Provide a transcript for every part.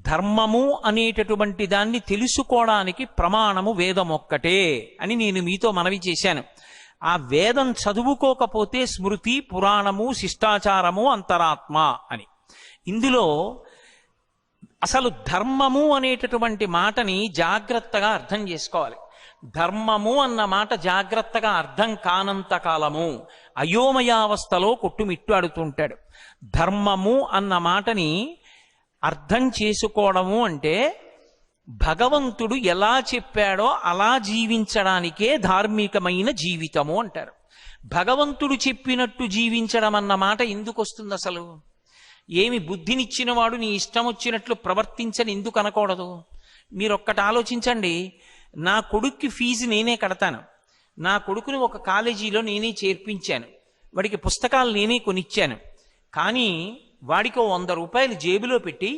ధర్మము అనేటటువంటి దాన్ని తెలుసుకోవడానికి ప్రమాణము వేదం ఒక్కటే అని నేను మీతో మనవి చేశాను. ఆ వేదం చదువుకోకపోతే స్మృతి, పురాణము, శిష్టాచారము, అంతరాత్మ అని. ఇందులో అసలు ధర్మము అనేటటువంటి మాటని జాగ్రత్తగా అర్థం చేసుకోవాలి. ధర్మము అన్న మాట జాగ్రత్తగా అర్థం కానంత కాలము అయోమయావస్థలో కొట్టుమిట్టాడుతుంటాడు. ధర్మము అన్న మాటని అర్థం చేసుకోవడము అంటే భగవంతుడు ఎలా చెప్పాడో అలా జీవించడానికే ధార్మికమైన జీవితము అంటారు. భగవంతుడు చెప్పినట్టు జీవించడం అన్న మాట ఎందుకు వస్తుంది అసలు? ఏమి బుద్ధినిచ్చినవాడు నీ ఇష్టం వచ్చినట్లు ప్రవర్తించని ఎందుకు అనకూడదు? మీరొక్కటి ఆలోచించండి. నా కొడుక్కి ఫీజు నేనే కడతాను, నా కొడుకుని ఒక కాలేజీలో నేనే చేర్పించాను, వాడికి పుస్తకాలు నేనే కొనిచ్చాను. కానీ వాడికి 100 రూపాయలు జేబులో పెట్టి,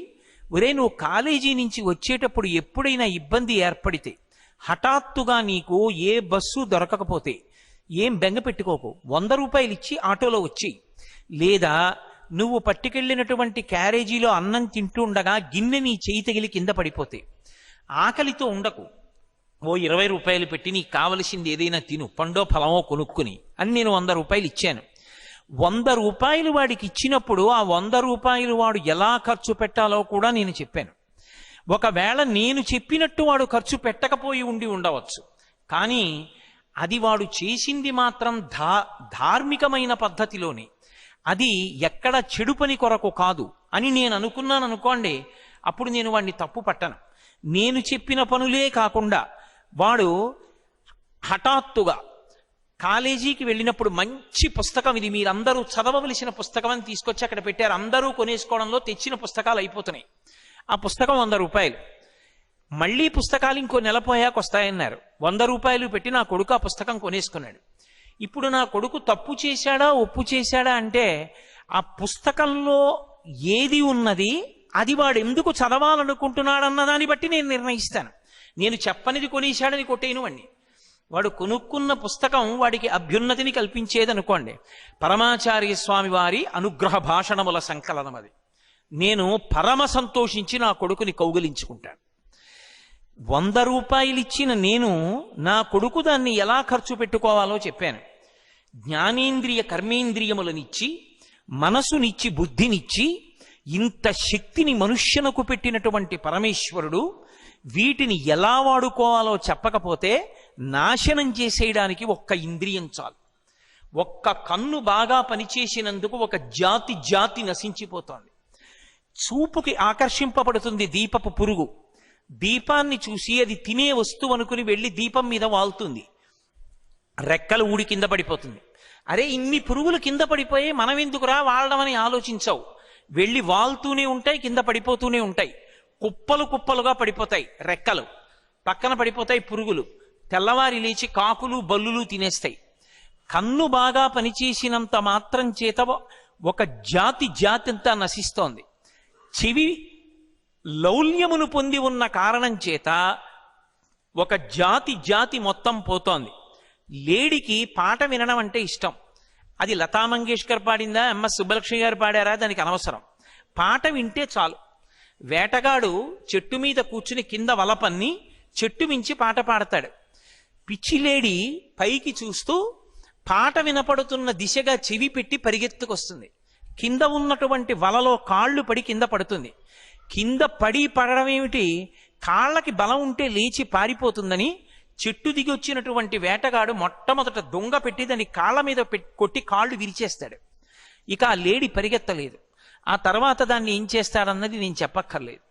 ఒరే నువ్వు కాలేజీ నుంచి వచ్చేటప్పుడు ఎప్పుడైనా ఇబ్బంది ఏర్పడితే, హఠాత్తుగా నీకు ఏ బస్సు దొరకకపోతే ఏం బెంగ పెట్టుకోకు, 100 రూపాయలు ఇచ్చి ఆటోలో వచ్చి, లేదా నువ్వు పట్టుకెళ్ళినటువంటి క్యారేజీలో అన్నం తింటూ ఉండగా గిన్నె నీ చేయి తగిలి కింద పడిపోతే ఆకలితో ఉండకు, ఓ 20 రూపాయలు పెట్టి నీకు కావలసింది ఏదైనా తిను, పండో ఫలమో కొనుక్కుని అని నేను 100 రూపాయలు ఇచ్చాను. 100 రూపాయలు వాడికి ఇచ్చినప్పుడు ఆ 100 రూపాయలు వాడు ఎలా ఖర్చు పెట్టాలో కూడా నేను చెప్పాను. ఒకవేళ నేను చెప్పినట్టు వాడు ఖర్చు పెట్టకపోయి ఉండవచ్చు, కానీ అది వాడు చేసింది మాత్రం ధార్మికమైన పద్ధతిలోనే, అది ఎక్కడ చెడు పని కొరకు కాదు అని నేను అనుకున్నాను అనుకోండి, అప్పుడు నేను వాడిని తప్పు పట్టను. నేను చెప్పిన పనులే కాకుండా వాడు హఠాత్తుగా కాలేజీకి వెళ్ళినప్పుడు మంచి పుస్తకం, ఇది మీరందరూ చదవవలసిన పుస్తకం అని తీసుకొచ్చి అక్కడ పెట్టారు, అందరూ కొనేసుకోవడంలో తెచ్చిన పుస్తకాలు అయిపోతున్నాయి. ఆ పుస్తకం 100 రూపాయలు, మళ్ళీ పుస్తకాలు ఇంకో నెల పోయాక వస్తాయన్నారు. 100 రూపాయలు పెట్టి నా కొడుకు ఆ పుస్తకం కొనేసుకున్నాడు. ఇప్పుడు నా కొడుకు తప్పు చేశాడా ఒప్పు చేశాడా అంటే ఆ పుస్తకంలో ఏది ఉన్నది అది వాడు ఎందుకు చదవాలనుకుంటున్నాడన్న దాన్ని బట్టి నేను నిర్ణయిస్తాను. నేను చెప్పనిది కొనేశాడని కొట్టేను వాడిని. వాడు కొనుక్కున్న పుస్తకం వాడికి అభ్యున్నతిని కల్పించేదనుకోండి, పరమాచార్య స్వామి వారి అనుగ్రహ భాషణముల సంకలనం అది. నేను పరమ సంతోషించి నా కొడుకుని కౌగిలించుకుంటాను. 100 రూపాయలు ఇచ్చిన నేను నా కొడుకు దాన్ని ఎలా ఖర్చు పెట్టుకోవాలో చెప్పాను. జ్ఞానేంద్రియ కర్మేంద్రియములనిచ్చి, మనసునిచ్చి, బుద్ధినిచ్చి, ఇంత శక్తిని మనుష్యునకు పెట్టినటువంటి పరమేశ్వరుడు వీటిని ఎలా వాడుకోవాలో చెప్పకపోతే నాశనం చేసేయడానికి ఒక్క ఇంద్రియం చాలు. ఒక్క కన్ను బాగా పనిచేసినందుకు ఒక జాతి నశించిపోతోంది. చూపుకి ఆకర్షింపబడుతుంది దీపపు పురుగు. దీపాన్ని చూసి అది తినే వస్తువు అనుకుని వెళ్ళి దీపం మీద వాలుతుంది, రెక్కలు ఊడి కింద పడిపోతుంది. అరే ఇన్ని పురుగులు కింద పడిపోయి మనం ఎందుకురా వాడడం అని ఆలోచించవు. వెళ్ళి వాలుతూనే ఉంటాయి, కింద పడిపోతూనే ఉంటాయి, కుప్పలు కుప్పలుగా పడిపోతాయి, రెక్కలు పక్కన పడిపోతాయి పురుగులు. తెల్లవారి లేచి కాకులు బల్లులు తినేస్తాయి. కన్ను బాగా పనిచేసినంత మాత్రం చేత ఒక జాతి అంతా నశిస్తోంది. చెవి లౌల్యమును పొంది ఉన్న కారణం చేత ఒక జాతి మొత్తం పోతోంది. లేడికి పాట వినడం అంటే ఇష్టం. అది లతా మంగేష్కర్ పాడిందా, ఎంఎస్ సుబ్బలక్ష్మి గారు పాడారా, దానికి అనవసరం. పాట వింటే చాలు. వేటగాడు చెట్టు మీద కూర్చుని కింద వలపన్ని చెట్టు మించి పాట పాడతాడు. పిచ్చిలేడి పైకి చూస్తూ పాట వినపడుతున్న దిశగా చెవి పెట్టి పరిగెత్తుకొస్తుంది. కింద ఉన్నటువంటి వలలో కాళ్ళు పడి కింద పడుతుంది. కింద పడడం ఏమిటి, కాళ్ళకి బలం ఉంటే లేచి పారిపోతుందని చెట్టు దిగి వచ్చినటువంటి వేటగాడు మొట్టమొదట దొంగ పెట్టి దాన్ని కాళ్ళ మీద కొట్టి కాళ్ళు విరిచేస్తాడు. ఇక ఆ లేడి పరిగెత్తలేదు. ఆ తర్వాత దాన్ని ఏం చేస్తాడన్నది నేను చెప్పక్కర్లేదు.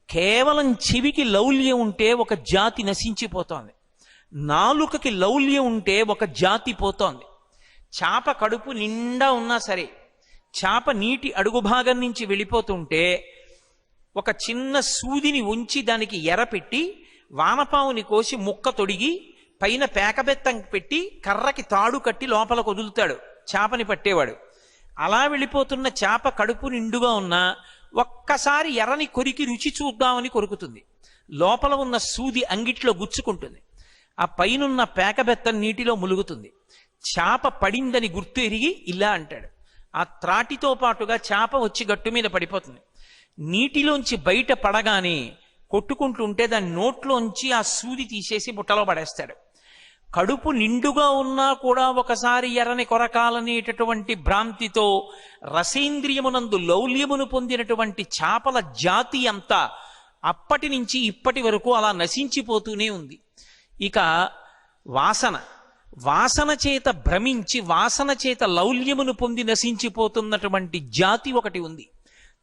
కేవలం చెవికి లౌల్యం ఉంటే ఒక జాతి నశించిపోతోంది. నాలుకకి లౌల్యం ఉంటే ఒక జాతి పోతోంది. చాప కడుపు నిండా ఉన్నా సరే, చాప నీటి అడుగు భాగం నుంచి వెళ్ళిపోతుంటే ఒక చిన్న సూదిని ఉంచి దానికి ఎర పెట్టి వానపావుని కోసి ముక్క తొడిగి పైన పేకబెత్తం పెట్టి కర్రకి తాడు కట్టి లోపల వదులుతాడు చేపని పట్టేవాడు. అలా వెళ్ళిపోతున్న చేప కడుపు నిండుగా ఉన్నా ఒక్కసారి ఎర్రని కొరికి రుచి చూద్దామని కొరుకుతుంది. లోపల ఉన్న సూది అంగిట్లో గుచ్చుకుంటుంది. ఆ పైనున్న పేకబెత్తం నీటిలో ములుగుతుంది. చేప పడిందని గుర్తు ఎరిగి ఇలా అంటాడు. ఆ త్రాటితో పాటుగా చేప వచ్చి గట్టు మీద పడిపోతుంది. నీటిలోంచి బయట పడగానే కొట్టుకుంటుంటే దాని నోట్లోంచి ఆ సూది తీసేసి బుట్టలో పడేస్తాడు. కడుపు నిండుగా ఉన్నా కూడా ఒకసారి ఎర్రని కొరకాలనేటటువంటి భ్రాంతితో రసేంద్రియమునందు లౌల్యమును పొందినటువంటి చేపల జాతి అంతా అప్పటి నుంచి ఇప్పటి వరకు అలా నశించిపోతూనే ఉంది. ఇక వాసన చేత భ్రమించి వాసన చేత లౌల్యమును పొంది నశించిపోతున్నటువంటి జాతి ఒకటి ఉంది.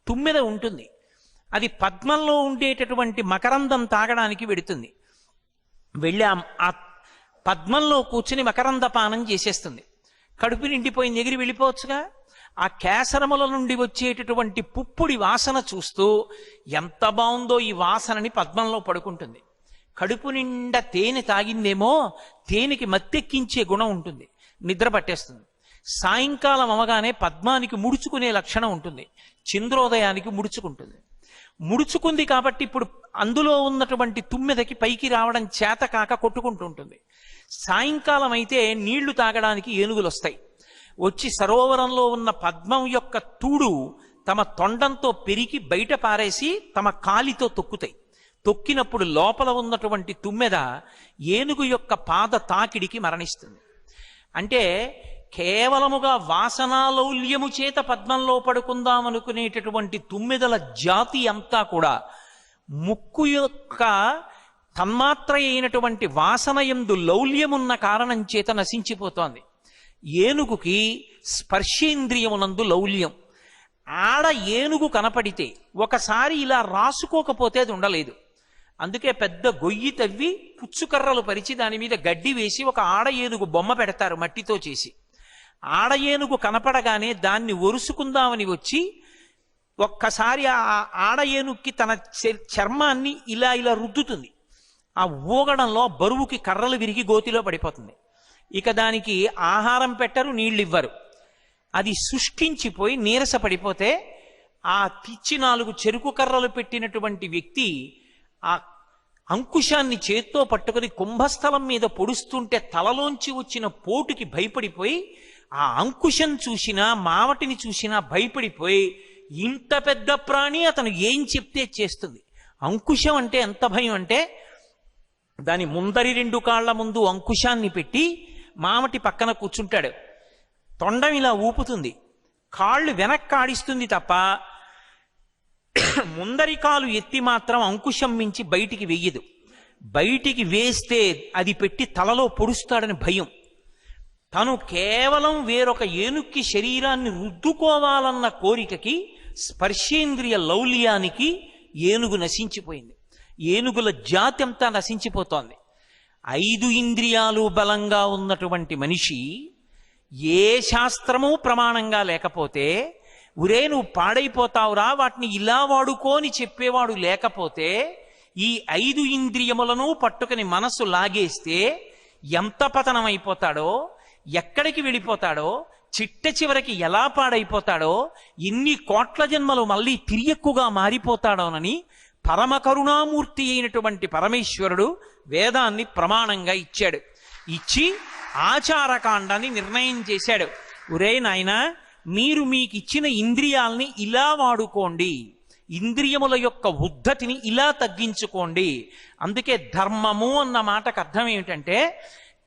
తుమ్మెద ఉంటుంది. అది పద్మంలో ఉండేటటువంటి మకరందం తాగడానికి వెడుతుంది. వెళ్ళి ఆ పద్మంలో కూర్చుని మకరంద పానం చేసేస్తుంది. కడుపు నిండిపోయింది, ఎగిరి వెళ్ళిపోవచ్చుగా. ఆ కేసరముల నుండి వచ్చేటటువంటి పుప్పుడి వాసన చూస్తూ ఎంత బాగుందో ఈ వాసనని పద్మంలో పడుకుంటుంది. కడుపు నిండా తేనె తాగిందేమో, తేనెకి మత్తెక్కించే గుణం ఉంటుంది, నిద్ర పట్టేస్తుంది. సాయంకాలం అవగానే పద్మానికి ముడుచుకునే లక్షణం ఉంటుంది, చంద్రోదయానికి ముడుచుకుంటుంది. ముడుచుకుంది కాబట్టి ఇప్పుడు అందులో ఉన్నటువంటి తుమ్మెదకి పైకి రావడం చేత కాక కొట్టుకుంటుంటుంది. సాయంకాలం అయితే నీళ్లు తాగడానికి ఏనుగులు వస్తాయి. వచ్చి సరోవరంలో ఉన్న పద్మం యొక్క తూడు తమ తొండంతో పెరిగి బయట పారేసి తమ కాలితో తొక్కుతాయి. తొక్కినప్పుడు లోపల ఉన్నటువంటి తుమ్మెద ఏనుగు యొక్క పాద తాకిడికి మరణిస్తుంది. అంటే కేవలముగా వాసనాలౌల్యము చేత పద్మంలో పడుకుందామనుకునేటటువంటి తుమ్మెదల జాతి అంతా కూడా ముక్కు యొక్క తన్మాత్ర అయినటువంటి వాసనయందు లౌల్యమున్న కారణం చేత నశించిపోతోంది. ఏనుగుకి స్పర్శేంద్రియమునందు లౌల్యం. ఆడ ఏనుగు కనపడితే ఒకసారి ఇలా రాసుకోకపోతే అది ఉండలేదు. అందుకే పెద్ద గొయ్యి తవ్వి పుచ్చుకర్రలు పరిచి దాని మీద గడ్డి వేసి ఒక ఆడ ఏనుగు బొమ్మ పెడతారు మట్టితో చేసి. ఆడ ఏనుగు కనపడగానే దాన్ని ఒరుసుకుందామని వచ్చి ఒక్కసారి ఆ ఆడ ఏనుగుకి తన చర్మాన్ని ఇలా ఇలా రుద్దుతుంది. ఆ ఊగడంలో బరువుకి కర్రలు విరిగి గోతిలో పడిపోతుంది. ఇక దానికి ఆహారం పెట్టరు, నీళ్ళు ఇవ్వరు. అది శుష్కించిపోయి నీరస పడిపోతే ఆ పిచ్చి 4 చెరుకు కర్రలు పెట్టినటువంటి వ్యక్తి ఆ అంకుశాన్ని చేత్తో పట్టుకుని కుంభస్థలం మీద పొడుస్తుంటే తలలోంచి వచ్చిన పోటుకి భయపడిపోయి ఆ అంకుశం చూసినా మావటిని చూసినా భయపడిపోయి ఇంత పెద్ద ప్రాణి అతను ఏం చెప్తే చేస్తుంది. అంకుశం అంటే ఎంత భయం అంటే దాని ముందరి 2 కాళ్ల ముందు అంకుశాన్ని పెట్టి మావటి పక్కన కూర్చుంటాడు. తొండం ఇలా ఊపుతుంది, కాళ్ళు వెనక్కాడిస్తుంది తప్ప ముందరి కాలు ఎత్తి మాత్రం అంకుశం మించి బయటికి వెయ్యదు. బయటికి వేస్తే అది పెట్టి తలలో పొడుస్తాడని భయం. తను కేవలం వేరొక ఏనుక్కి శరీరాన్ని రుద్దుకోవాలన్న కోరికకి స్పర్శేంద్రియ లౌల్యానికి ఏనుగు నశించిపోయింది. ఏనుగుల జాతి అంతా నశించిపోతోంది. 5 ఇంద్రియాలు బలంగా ఉన్నటువంటి మనిషి ఏ శాస్త్రము ప్రమాణంగా లేకపోతే ఉరే నువ్వు పాడైపోతావురా వాటిని ఇలా వాడుకోని చెప్పేవాడు లేకపోతే ఈ 5 ఇంద్రియములను పట్టుకుని మనసు లాగేస్తే ఎంత పతనమైపోతాడో, ఎక్కడికి వెళ్ళిపోతాడో, చిట్ట చివరికి ఎలా పాడైపోతాడో, ఎన్ని కోట్ల జన్మలు మళ్ళీ తిరియక్కుగా మారిపోతాడోనని పరమ కరుణామూర్తి అయినటువంటి పరమేశ్వరుడు వేదాన్ని ప్రమాణంగా ఇచ్చాడు. ఇచ్చి ఆచారకాండాన్ని నిర్ణయం చేశాడు. ఒరే నాయనా, మీరు మీకు ఇచ్చిన ఇంద్రియాల్ని ఇలా వాడుకోండి, ఇంద్రియముల యొక్క ఉద్ధతిని ఇలా తగ్గించుకోండి. అందుకే ధర్మము అన్న మాటకు అర్థం ఏమిటంటే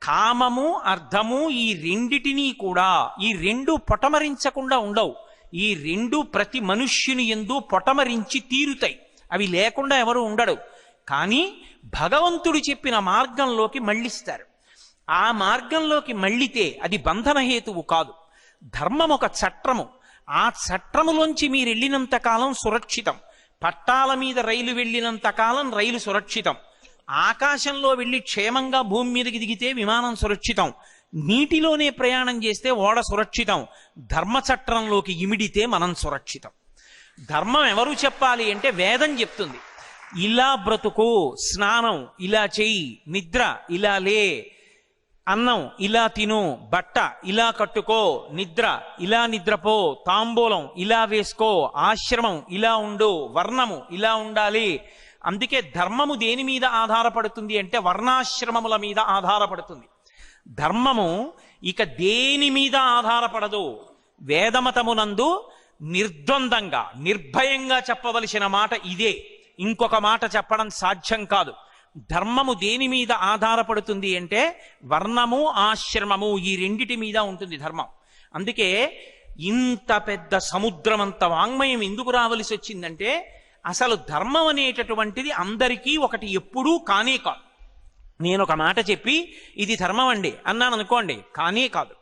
కామము అర్థము ఈ రెండిటినీ కూడా, ఈ 2 పొటమరించకుండా ఉండవు. ఈ 2 ప్రతి మనుష్యుని యందు పొటమరించి తీరుతాయి. అవి లేకుండా ఎవరు ఉండడు. కానీ భగవంతుడు చెప్పిన మార్గంలోకి మళ్ళిస్తారు. ఆ మార్గంలోకి మళ్ళితే అది బంధనహేతువు కాదు. ధర్మం ఒక చట్రము. ఆ చట్రములోంచి మీరు వెళ్ళినంత కాలం సురక్షితం. పట్టాల మీద రైలు వెళ్ళినంత కాలం రైలు సురక్షితం. ఆకాశంలో వెళ్ళి క్షేమంగా భూమి మీదకి దిగితే విమానం సురక్షితం. నీటిలోనే ప్రయాణం చేస్తే ఓడ సురక్షితం. ధర్మచట్రంలోకి ఇమిడితే మనం సురక్షితం. ధర్మం ఎవరు చెప్పాలి అంటే వేదం చెప్తుంది. ఇలా బ్రతుకు, స్నానం ఇలా చెయ్యి, నిద్ర ఇలా లే, అన్నం ఇలా తిను, బట్ట ఇలా కట్టుకో, నిద్ర ఇలా నిద్రపో, తాంబూలం ఇలా వేసుకో, ఆశ్రమం ఇలా ఉండు, వర్ణము ఇలా ఉండాలి. అందుకే ధర్మము దేని మీద ఆధారపడుతుంది అంటే వర్ణాశ్రమముల మీద ఆధారపడుతుంది. ధర్మము ఇక దేని మీద ఆధారపడదు. వేదమతమునందు నిర్ద్వందంగా నిర్భయంగా చెప్పవలసిన మాట ఇదే, ఇంకొక మాట చెప్పడం సాధ్యం కాదు. ధర్మము దేని మీద ఆధారపడుతుంది అంటే వర్ణము ఆశ్రమము ఈ రెండిటి మీద ఉంటుంది ధర్మం. అందుకే ఇంత పెద్ద సముద్రమంత వాంగ్మయం ఎందుకు రావలసి వచ్చిందంటే అసలు ధర్మం అనేటటువంటిది అందరికీ ఒకటి ఎప్పుడూ కానే కాదు. నేను ఒక మాట చెప్పి ఇది ధర్మం అండి అన్నాను అనుకోండి, కానే కాదు.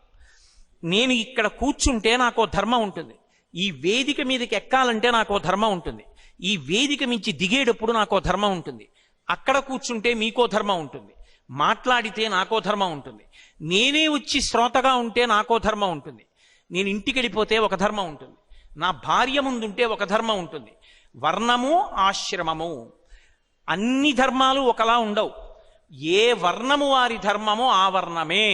నేను ఇక్కడ కూర్చుంటే నాకు ధర్మం ఉంటుంది, ఈ వేదిక మీదకి ఎక్కాలంటే నాకు ధర్మం ఉంటుంది, ఈ వేదిక మించి దిగేటప్పుడు నాకో ధర్మం ఉంటుంది, అక్కడ కూర్చుంటే మీకో ధర్మం ఉంటుంది, మాట్లాడితే నాకో ధర్మం ఉంటుంది, నేనే వచ్చి శ్రోతగా ఉంటే నాకో ధర్మం ఉంటుంది, నేను ఇంటికి వెళ్ళిపోతే ఒక ధర్మం ఉంటుంది, నా భార్య ముందుంటే ఒక ధర్మం ఉంటుంది. వర్ణము ఆశ్రమము అన్ని ధర్మాలు ఒకలా ఉండవు. ఏ వర్ణము వారి ధర్మము ఆ వర్ణమే.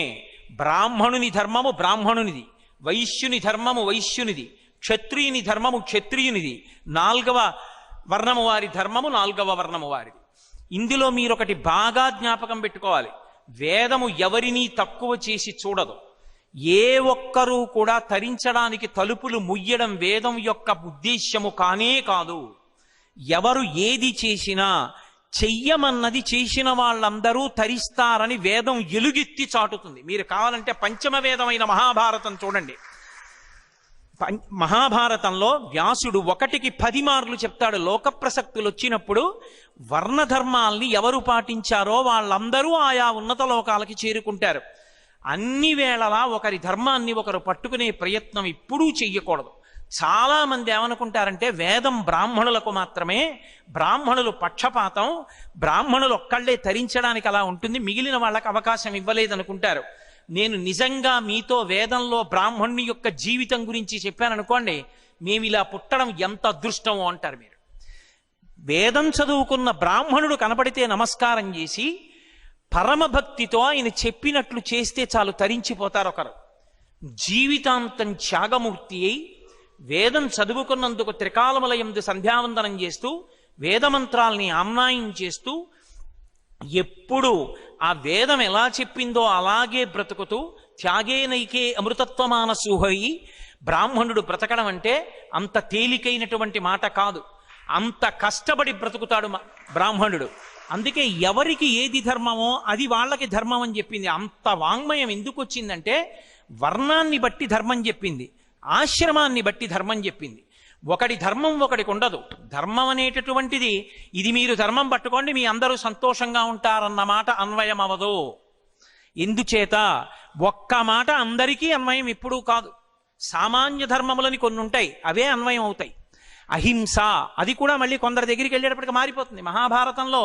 బ్రాహ్మణుని ధర్మము బ్రాహ్మణునిది, వైశ్యుని ధర్మము వైశ్యునిది, క్షత్రియుని ధర్మము క్షత్రియునిది, 4వ వర్ణము వారి ధర్మము 4వ వర్ణము వారిది. ఇందులో మీరొకటి బాగా జ్ఞాపకం పెట్టుకోవాలి, వేదము ఎవరినీ తక్కువ చేసి చూడదు. ఏ ఒక్కరూ కూడా తరించడానికి తలుపులు ముయ్యడం వేదం యొక్క ఉద్దేశ్యము కానే కాదు. ఎవరు ఏది చేసినా చెయ్యమన్నది చేసిన వాళ్ళందరూ తరిస్తారని వేదం ఎలుగెత్తి చాటుతుంది. మీరు కావాలంటే పంచమ వేదమైన మహాభారతం చూడండి. మహాభారతంలో వ్యాసుడు 1కి 10 మార్లు చెప్తాడు. లోక ప్రసక్తులు వచ్చినప్పుడు వర్ణధర్మాల్ని ఎవరు పాటించారో వాళ్ళందరూ ఆయా ఉన్నత లోకాలకి చేరుకుంటారు. అన్ని వేళలా ఒకరి ధర్మాన్ని ఒకరు పట్టుకునే ప్రయత్నం ఎప్పుడూ చెయ్యకూడదు. చాలా మంది ఏమనుకుంటారంటే వేదం బ్రాహ్మణులకు మాత్రమే, బ్రాహ్మణులు పక్షపాతం, బ్రాహ్మణులు ఒక్కళ్లే తరించడానికి అలా ఉంటుంది, మిగిలిన వాళ్ళకి అవకాశం ఇవ్వలేదనుకుంటారు. నేను నిజంగా మీతో వేదంలో బ్రాహ్మణుని యొక్క జీవితం గురించి చెప్పాననుకోండి, మేము ఇలా పుట్టడం ఎంత అదృష్టమో అంటారు మీరు. వేదం చదువుకున్న బ్రాహ్మణుడు కనపడితే నమస్కారం చేసి పరమభక్తితో ఆయన చెప్పినట్లు చేస్తే చాలు, తరించిపోతారు ఒకరు. జీవితాంతం త్యాగమూర్తి అయి వేదం చదువుకున్నందుకు త్రికాలములయందు సంధ్యావందనం చేస్తూ వేదమంత్రాల్ని ఆమ్నాయం చేస్తూ ఎప్పుడు ఆ వేదం ఎలా చెప్పిందో అలాగే బ్రతుకుతూ త్యాగేనైకే అమృతత్వమానసూహయి బ్రాహ్మణుడు బ్రతకడం అంటే అంత తేలికైనటువంటి మాట కాదు. అంత కష్టపడి బ్రతుకుతాడు బ్రాహ్మణుడు. అందుకే ఎవరికి ఏది ధర్మమో అది వాళ్ళకి ధర్మం అని చెప్పింది. అంత వాంగ్మయం ఎందుకు వచ్చిందంటే వర్ణాన్ని బట్టి ధర్మం చెప్పింది, ఆశ్రమాన్ని బట్టి ధర్మం చెప్పింది. ఒకడి ధర్మం ఒకడికి ఉండదు. ధర్మం అనేటటువంటిది ఇది మీరు ధర్మం పట్టుకోండి మీ అందరూ సంతోషంగా ఉంటారన్న మాట అన్వయం అవదు. ఎందుచేత ఒక్క మాట అందరికీ అన్వయం ఎప్పుడూ కాదు. సామాన్య ధర్మములని కొన్ని ఉంటాయి, అవే అన్వయం అవుతాయి. అహింస అది కూడా మళ్ళీ కొందరి దగ్గరికి వెళ్ళేటప్పటికి మారిపోతుంది. మహాభారతంలో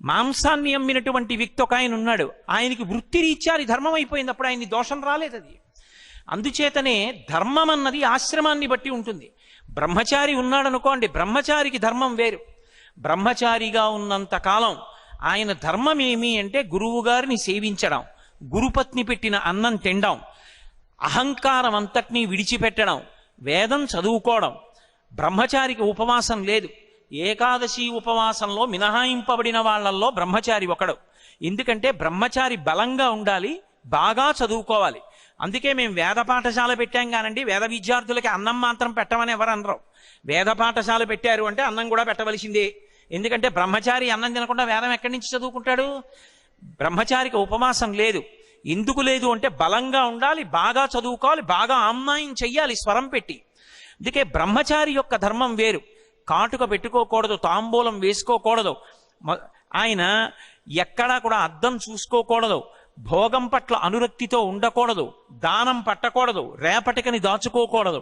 మాంసాన్ని అమ్మినటువంటి వ్యక్తి ఒక ఆయన ఉన్నాడు, ఆయనకి వృత్తి రీత్యా అది ధర్మం అయిపోయింది, అప్పుడు ఆయన్ని దోషం రాలేదు. అది అందుచేతనే ధర్మం అన్నది ఆశ్రమాన్ని బట్టి ఉంటుంది. బ్రహ్మచారి ఉన్నాడనుకోండి, బ్రహ్మచారికి ధర్మం వేరు. బ్రహ్మచారిగా ఉన్నంత కాలం ఆయన ధర్మం ఏమి అంటే గురువు గారిని సేవించడం, గురుపత్ని పెట్టిన అన్నం తినడం, అహంకారం అంతటినీ విడిచిపెట్టడం, వేదం చదువుకోవడం. బ్రహ్మచారికి ఉపవాసం లేదు. ఏకాదశి ఉపవాసంలో మినహాయింపబడిన వాళ్ళల్లో బ్రహ్మచారి ఒకడు. ఎందుకంటే బ్రహ్మచారి బలంగా ఉండాలి, బాగా చదువుకోవాలి. అందుకే మేము వేద పాఠశాల పెట్టాం కానండి, వేద విద్యార్థులకి అన్నం మాత్రం పెట్టమని ఎవరు అనరు. వేద పాఠశాల పెట్టారు అంటే అన్నం కూడా పెట్టవలసిందే. ఎందుకంటే బ్రహ్మచారి అన్నం తినకుండా వేదం ఎక్కడి నుంచి చదువుకుంటాడు? బ్రహ్మచారికి ఉపవాసం లేదు. ఎందుకు లేదు అంటే బలంగా ఉండాలి, బాగా చదువుకోవాలి, బాగా ఆమ్నాయం చెయ్యాలి స్వరం పెట్టి. అందుకే బ్రహ్మచారి యొక్క ధర్మం వేరు. కాటుక పెట్టుకోకూడదు, తాంబూలం వేసుకోకూడదు, ఆయన ఎక్కడా కూడా అద్దం చూసుకోకూడదు, భోగం పట్ల అనురక్తితో ఉండకూడదు, దానం పట్టకూడదు, రేపటికని దాచుకోకూడదు.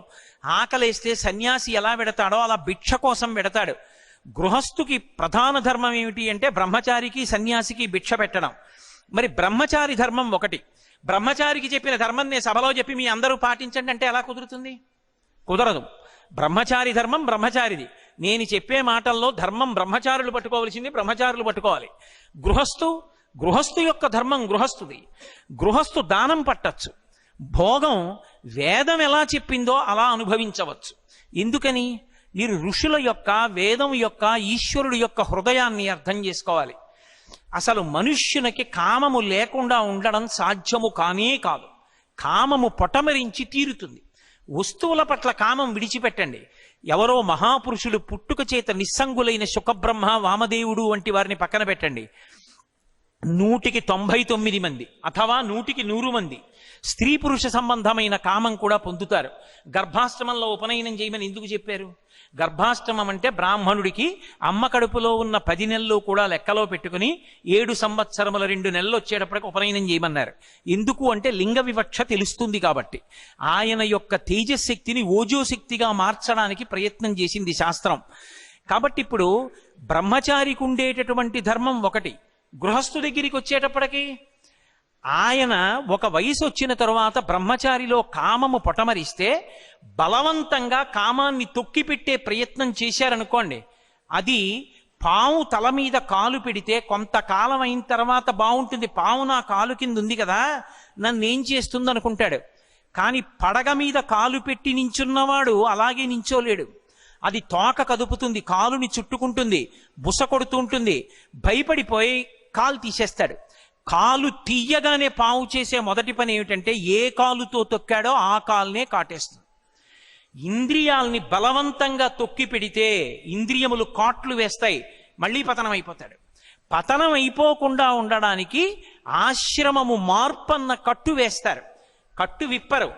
ఆకలేస్తే సన్యాసి ఎలా పెడతాడో అలా భిక్ష కోసం పెడతాడు. గృహస్థుకి ప్రధాన ధర్మం ఏమిటి అంటే బ్రహ్మచారికి సన్యాసికి భిక్ష పెట్టడం. మరి బ్రహ్మచారి ధర్మం ఒకటి. బ్రహ్మచారికి చెప్పిన ధర్మం నేను సభలో చెప్పి మీ అందరూ పాటించండి అంటే ఎలా కుదురుతుంది? కుదరదు. బ్రహ్మచారి ధర్మం బ్రహ్మచారిది. నేను చెప్పే మాటల్లో ధర్మం బ్రహ్మచారులు పట్టుకోవలసింది బ్రహ్మచారులు పట్టుకోవాలి. గృహస్థు యొక్క ధర్మం గృహస్థుది. గృహస్థు దానం పట్టచ్చు, భోగం వేదం ఎలా చెప్పిందో అలా అనుభవించవచ్చు. ఎందుకని? మీరు ఋషుల యొక్క, వేదం యొక్క, ఈశ్వరుడు యొక్క హృదయాన్ని అర్థం చేసుకోవాలి. అసలు మనుష్యునికి కామము లేకుండా ఉండడం సాధ్యము కానే కాదు. కామము పొటమరించి తీరుతుంది. వస్తువుల పట్ల కామం విడిచిపెట్టండి. ఎవరో మహాపురుషులు పుట్టుక చేత నిస్సంగులైన శుకబ్రహ్మ, వామదేవుడు వంటి వారిని పక్కన పెట్టండి. 199 మంది అథవా 100 మంది స్త్రీ పురుష సంబంధమైన కామం కూడా పొందుతారు. గర్భాష్టమంలో ఉపనయనం చేయమని ఎందుకు చెప్పారు? గర్భాష్టమం అంటే బ్రాహ్మణుడికి అమ్మ కడుపులో ఉన్న 10 నెలలు కూడా లెక్కలో పెట్టుకుని 7 సంవత్సరముల 2 నెలలు వచ్చేటప్పటికి ఉపనయనం చేయమన్నారు. ఎందుకు అంటే లింగ వివక్ష తెలుస్తుంది కాబట్టి. ఆయన యొక్క తేజశక్తిని ఓజోశక్తిగా మార్చడానికి ప్రయత్నం చేసింది శాస్త్రం. కాబట్టి ఇప్పుడు బ్రహ్మచారికి ఉండేటటువంటి ధర్మం ఒకటి, గృహస్థు దగ్గరికి వచ్చేటప్పటికి ఆయన ఒక వయసు వచ్చిన తరువాత బ్రహ్మచారిలో కామము పొటమరిస్తే బలవంతంగా కామాన్ని తొక్కిపెట్టే ప్రయత్నం చేశారనుకోండి, అది పాము తల మీద కాలు పెడితే కొంతకాలం అయిన తర్వాత బాగుంటుంది. పాము నా కాలు కింద ఉంది కదా, నన్నేం చేస్తుంది అనుకుంటాడు. కానీ పడగ మీద కాలు పెట్టి నించున్నవాడు అలాగే నించోలేడు. అది తోక కదుపుతుంది, కాలుని చుట్టుకుంటుంది, బుస కొడుతూ ఉంటుంది. భయపడిపోయి కాలు తీసేస్తాడు. కాలు తీయగానే పాము చేసే మొదటి పని ఏమిటంటే ఏ కాలుతో తొక్కాడో ఆ కాలునే కాటేస్తుంది. ఇంద్రియాల్ని బలవంతంగా తొక్కి పెడితే ఇంద్రియములు కాట్లు వేస్తాయి, మళ్ళీ పతనం అయిపోతాడు. పతనం అయిపోకుండా ఉండడానికి ఆశ్రమము మార్పన్న కట్టు వేస్తారు. కట్టు విప్పరు,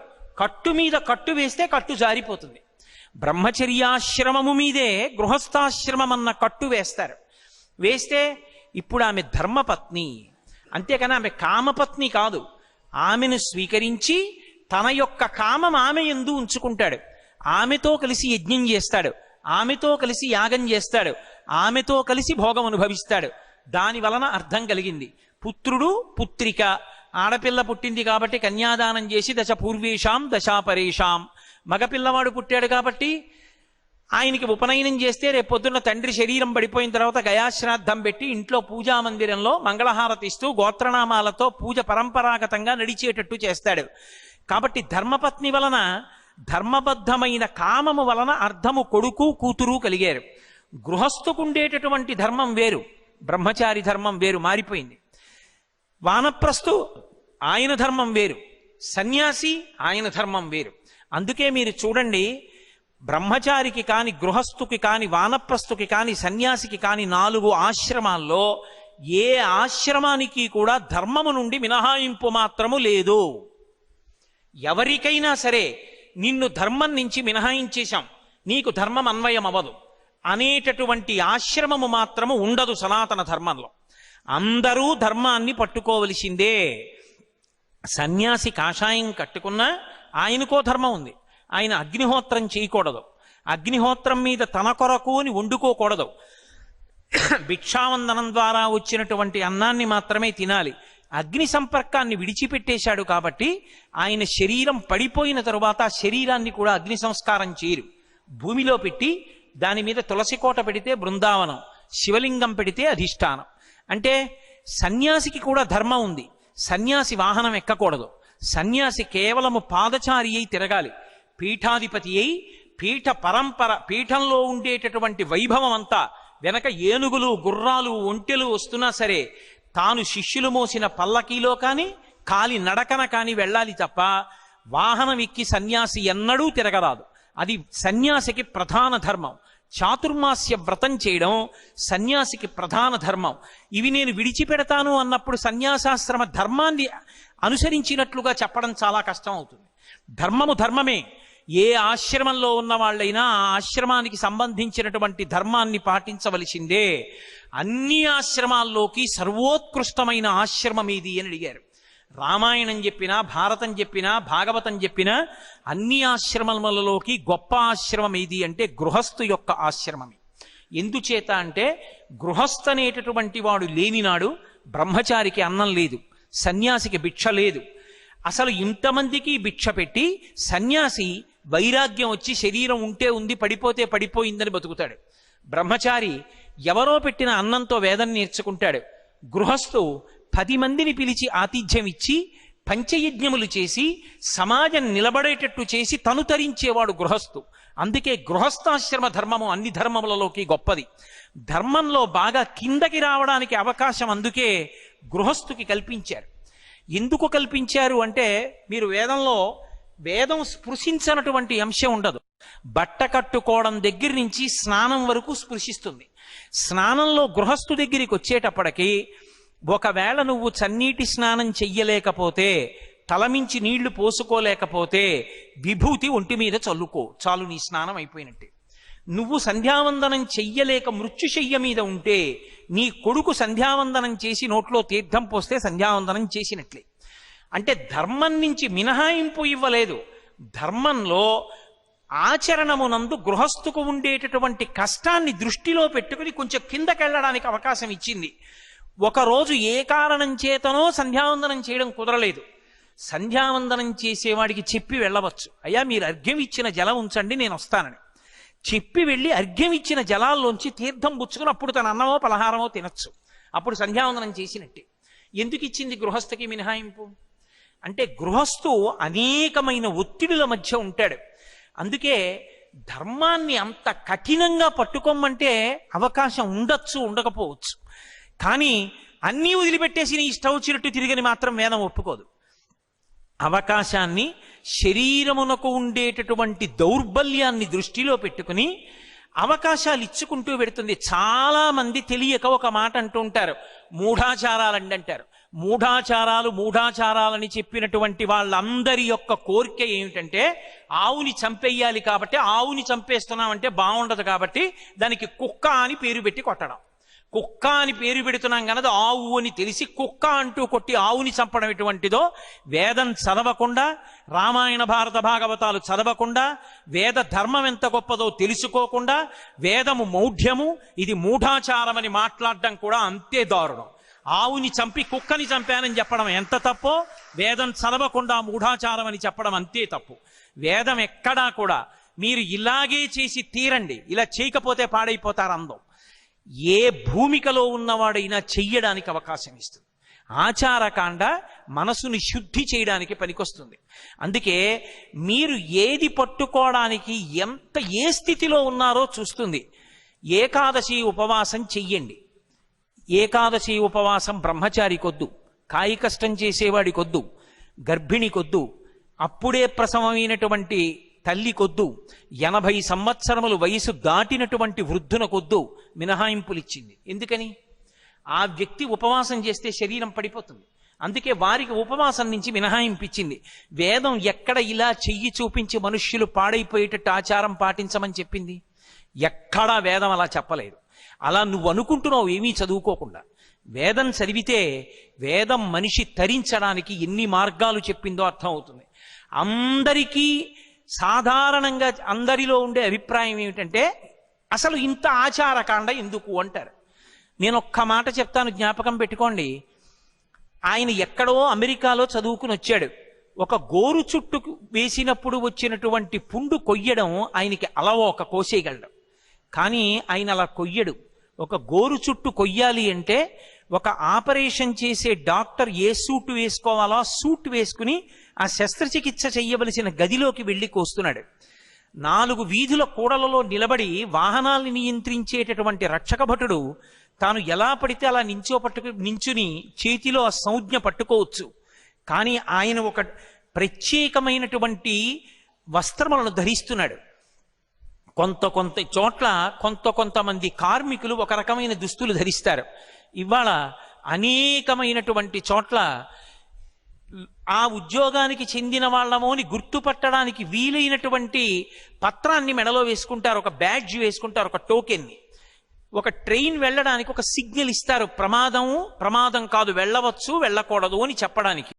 కట్టు మీద కట్టు వేస్తే కట్టు జారిపోతుంది. బ్రహ్మచర్యాశ్రమము మీదే గృహస్థాశ్రమం అన్న కట్టు వేస్తారు. వేస్తే ఇప్పుడు ఆమె ధర్మపత్ని, అంతేకాని ఆమె కామపత్ని కాదు. ఆమెను స్వీకరించి తన యొక్క కామం ఆమె యందు ఉంచుకుంటాడు. ఆమెతో కలిసి యజ్ఞం చేస్తాడు, ఆమెతో కలిసి యాగం చేస్తాడు, ఆమెతో కలిసి భోగం అనుభవిస్తాడు. దాని వలన అర్థం కలిగింది. పుత్రుడు పుత్రిక, ఆడపిల్ల పుట్టింది కాబట్టి కన్యాదానం చేసి దశ పూర్వేషాం దశాపరేషాం. మగపిల్లవాడు పుట్టాడు కాబట్టి ఆయనకి ఉపనయనం చేస్తే రేపొద్దున్న తండ్రి శరీరం పడిపోయిన తర్వాత గయాశ్రాద్ధం పెట్టి ఇంట్లో పూజా మందిరంలో మంగళహారతి ఇస్తూ గోత్రనామాలతో పూజ పరంపరాగతంగా నడిచేటట్టు చేస్తాడు. కాబట్టి ధర్మపత్ని వలన, ధర్మబద్ధమైన కామము వలన అర్థము కొడుకు కూతురు కలిగారు. గృహస్థుకుండేటటువంటి ధర్మం వేరు, బ్రహ్మచారి ధర్మం వేరు, మారిపోయింది. వానప్రస్థు ఆయన ధర్మం వేరు, సన్యాసి ఆయన ధర్మం వేరు. అందుకే మీరు చూడండి, బ్రహ్మచారికి కాని, గృహస్థుకి కాని, వానప్రస్థుకి కాని, సన్యాసికి కాని 4 ఆశ్రమాల్లో ఏ ఆశ్రమానికి కూడా ధర్మము నుండి మినహాయింపు మాత్రము లేదు. ఎవరికైనా సరే నిన్ను ధర్మం నుంచి మినహాయించేశాం, నీకు ధర్మం అన్వయం అవ్వదు అనేటటువంటి ఆశ్రమము మాత్రము ఉండదు సనాతన ధర్మంలో. అందరూ ధర్మాన్ని పట్టుకోవలసిందే. సన్యాసి కాషాయం కట్టుకున్నా ఆయనకో ధర్మం ఉంది. ఆయన అగ్నిహోత్రం చేయకూడదు, అగ్నిహోత్రం మీద తన కొరకు అని వండుకోకూడదు. భిక్షావందనం ద్వారా వచ్చినటువంటి అన్నాన్ని మాత్రమే తినాలి. అగ్ని సంపర్కాన్ని విడిచిపెట్టేశాడు కాబట్టి ఆయన శరీరం పడిపోయిన తరువాత ఆ శరీరాన్ని కూడా అగ్ని సంస్కారం చేయరు. భూమిలో పెట్టి దాని మీద తులసి కోట పెడితే బృందావనం, శివలింగం పెడితే అధిష్టానం. అంటే సన్యాసికి కూడా ధర్మం ఉంది. సన్యాసి వాహనం ఎక్కకూడదు. సన్యాసి కేవలము పాదచారి అయి తిరగాలి. పీఠాధిపతి అయి పీఠ పరంపర, పీఠంలో ఉండేటటువంటి వైభవం అంతా వెనక ఏనుగులు, గుర్రాలు, ఒంటెలు వస్తున్నా సరే తాను శిష్యులు మోసిన పల్లకీలో కానీ కాలి నడకన కానీ వెళ్ళాలి తప్ప వాహనం ఎక్కి సన్యాసి ఎన్నడూ తిరగరాదు. అది సన్యాసికి ప్రధాన ధర్మం. చాతుర్మాస్య వ్రతం చేయడం సన్యాసికి ప్రధాన ధర్మం. ఇవి నేను విడిచిపెడతాను అన్నప్పుడు సన్యాసాశ్రమ ధర్మాన్ని అనుసరించినట్లుగా చెప్పడం చాలా కష్టం అవుతుంది. ధర్మము ధర్మమే. ఏ ఆశ్రమంలో ఉన్న వాళ్ళైనా ఆ ఆశ్రమానికి సంబంధించినటువంటి ధర్మాన్ని పాటించవలసిందే. అన్ని ఆశ్రమాల్లోకి సర్వోత్కృష్టమైన ఆశ్రమం ఏది అని అడిగారు. రామాయణం చెప్పినా, భారతం చెప్పినా, భాగవతం చెప్పినా అన్ని ఆశ్రమములలోకి గొప్ప ఆశ్రమం ఏది అంటే గృహస్థు యొక్క ఆశ్రమమే. ఎందుచేత అంటే గృహస్థ అనేటటువంటి వాడు లేనినాడు బ్రహ్మచారికి అన్నం లేదు, సన్యాసికి భిక్ష లేదు. అసలు ఇంతమందికి భిక్ష పెట్టి సన్యాసి వైరాగ్యం వచ్చి శరీరం ఉంటే ఉంది, పడిపోతే పడిపోయిందని బతుకుతాడు. బ్రహ్మచారి ఎవరో పెట్టిన అన్నంతో వేదం నేర్చుకుంటాడు. గృహస్థు 10 మందిని పిలిచి ఆతిథ్యం ఇచ్చి పంచయజ్ఞములు చేసి సమాజం నిలబడేటట్టు చేసి తను తరించేవాడు గృహస్థు. అందుకే గృహస్థాశ్రమ ధర్మము అన్ని ధర్మములలోకి గొప్పది. ధర్మంలో బాగా కిందకి రావడానికి అవకాశం అందుకే గృహస్థుకి కల్పించారు. ఎందుకు కల్పించారు అంటే మీరు వేదంలో వేదం స్పృశించనటువంటి అంశం ఉండదు. బట్ట కట్టుకోవడం దగ్గర నుంచి స్నానం వరకు స్పృశిస్తుంది. స్నానంలో గృహస్థు దగ్గరికి వచ్చేటప్పటికి ఒకవేళ నువ్వు చన్నీటి స్నానం చెయ్యలేకపోతే, తలమించి నీళ్లు పోసుకోలేకపోతే విభూతి ఒంటి మీద చల్లుకో, చాలు, నీ స్నానం అయిపోయినట్టే. నువ్వు సంధ్యావందనం చెయ్యలేక మృత్యుశయ్య మీద ఉంటే నీ కొడుకు సంధ్యావందనం చేసి నోట్లో తీర్థం పోస్తే సంధ్యావందనం చేసినట్లే. అంటే ధర్మం నుంచి మినహాయింపు ఇవ్వలేదు. ధర్మంలో ఆచరణమునందు గృహస్థుకు ఉండేటటువంటి కష్టాన్ని దృష్టిలో పెట్టుకుని కొంచెం కిందకెళ్ళడానికి అవకాశం ఇచ్చింది. ఒకరోజు ఏ కారణం చేతనో సంధ్యావందనం చేయడం కుదరలేదు. సంధ్యావందనం చేసేవాడికి చెప్పి వెళ్ళవచ్చు, అయ్యా మీరు అర్ఘ్యం ఇచ్చిన జలం ఉంచండి, నేను వస్తానని చెప్పి వెళ్ళి అర్ఘ్యం ఇచ్చిన జలాల్లోంచి తీర్థం పుచ్చుకుని అప్పుడు తన అన్నమో పలహారమో తినచ్చు. అప్పుడు సంధ్యావందనం చేసినట్టే. ఎందుకు ఇచ్చింది గృహస్థకి మినహాయింపు? అంటే గృహస్థు అనేకమైన ఒత్తిడుల మధ్య ఉంటాడు. అందుకే ధర్మాన్ని అంత కఠినంగా పట్టుకోమంటే అవకాశం ఉండొచ్చు, ఉండకపోవచ్చు. కానీ అన్నీ వదిలిపెట్టేసి నీ ఇష్టం వచ్చినట్టు తిరిగని మాత్రం వేదం ఒప్పుకోదు. అవకాశాన్ని, శరీరమునకు ఉండేటటువంటి దౌర్బల్యాన్ని దృష్టిలో పెట్టుకుని అవకాశాలు ఇచ్చుకుంటూ పెడుతుంది. చాలా మంది తెలియక ఒక మాట అంటూ ఉంటారు, మూఢాచారాలండి అంటారు. మూఢాచారాలని చెప్పినటువంటి వాళ్ళందరి యొక్క కోరిక ఏమిటంటే ఆవుని చంపేయాలి కాబట్టి, ఆవుని చంపేస్తున్నామంటే బాగుండదు కాబట్టి దానికి కుక్క అని పేరు పెట్టి కొట్టడం. కుక్క అని పేరు పెడుతున్నాం కనుక ఆవు అని తెలిసి కుక్క అంటూ కొట్టి ఆవుని చంపడం ఎటువంటిదో, వేదం చదవకుండా, రామాయణ భారత భాగవతాలు చదవకుండా, వేద ధర్మం ఎంత గొప్పదో తెలుసుకోకుండా, వేదము మౌఢ్యము, ఇది మూఢాచారం అని మాట్లాడడం కూడా అంతే దారుణం. ఆవుని చంపి కుక్కని చంపానని చెప్పడం ఎంత తప్పో, వేదం చదవకుండా మూఢాచారం అని చెప్పడం అంతే తప్పు. వేదం ఎక్కడా కూడా మీరు ఇలాగే చేసి తీరండి, ఇలా చేయకపోతే పాడైపోతారు అందం, ఏ భూమికలో ఉన్నవాడైనా చెయ్యడానికి అవకాశం ఇస్తుంది. ఆచారకాండ మనసుని శుద్ధి చేయడానికి పనికొస్తుంది. అందుకే మీరు ఏది పట్టుకోవడానికి ఏ స్థితిలో ఉన్నారో చూస్తుంది. ఏకాదశి ఉపవాసం చెయ్యండి. ఏకాదశి ఉపవాసం బ్రహ్మచారికొద్దు, కాయి కష్టం చేసేవాడికొద్దు, గర్భిణికొద్దు, అప్పుడే ప్రసవమైనటువంటి తల్లికొద్దు, 80 సంవత్సరములు వయసు దాటినటువంటి వృద్ధునకొద్దు మినహాయింపులు ఇచ్చింది. ఎందుకని? ఆ వ్యక్తి ఉపవాసం చేస్తే శరీరం పడిపోతుంది. అందుకే వారికి ఉపవాసం నుంచి మినహాయింపించింది. వేదం ఎక్కడ ఇలా చెయ్యి చూపించి మనుష్యులు పాడైపోయేటట్టు ఆచారం పాటించమని చెప్పింది? ఎక్కడా వేదం అలా చెప్పలేదు. అలా నువ్వు అనుకుంటున్నావు ఏమీ చదువుకోకుండా. వేదం చదివితే వేదం మనిషి తరించడానికి ఎన్ని మార్గాలు చెప్పిందో అర్థం అవుతుంది. అందరికీ సాధారణంగా అందరిలో ఉండే అభిప్రాయం ఏమిటంటే అసలు ఇంత ఆచారకాండ ఎందుకు అంటారు. నేను ఒక్క మాట చెప్తాను, జ్ఞాపకం పెట్టుకోండి. ఆయన ఎక్కడో అమెరికాలో చదువుకుని వచ్చాడు. ఒక గోరు చుట్టు వేసినప్పుడు వచ్చినటువంటి పుండు కొయ్యడం ఆయనకి అలవోక, కోసేయగలడు. కానీ ఆయన అలా కొయ్యడు. ఒక గోరు చుట్టు కొయ్యాలి అంటే ఒక ఆపరేషన్ చేసే డాక్టర్ ఏ సూట్ వేసుకోవాలో ఆ సూట్ వేసుకుని ఆ శస్త్రచికిత్స చెయ్యవలసిన గదిలోకి వెళ్ళి కోస్తున్నాడు. 4 వీధుల కూడలలో నిలబడి వాహనాల్ని నియంత్రించేటటువంటి రక్షక భటుడు తాను ఎలా పడితే అలా నించుని చేతిలో ఆ సంజ్ఞ పట్టుకోవచ్చు. కానీ ఆయన ఒక ప్రత్యేకమైనటువంటి వస్త్రములను ధరిస్తున్నాడు. కొంత చోట్ల కొంతమంది కార్మికులు ఒక రకమైన దుస్తులు ధరిస్తారు. ఇవాళ అనేకమైనటువంటి చోట్ల ఆ ఉద్యోగానికి చెందిన వాళ్ళమో అని గుర్తుపట్టడానికి వీలైనటువంటి పత్రాన్ని మెడలో వేసుకుంటారు, ఒక బ్యాడ్జ్ వేసుకుంటారు, ఒక టోకెన్ని. ఒక ట్రైన్ వెళ్ళడానికి ఒక సిగ్నల్ ఇస్తారు, ప్రమాదం కాదు, వెళ్ళవచ్చు వెళ్ళకూడదు అని చెప్పడానికి.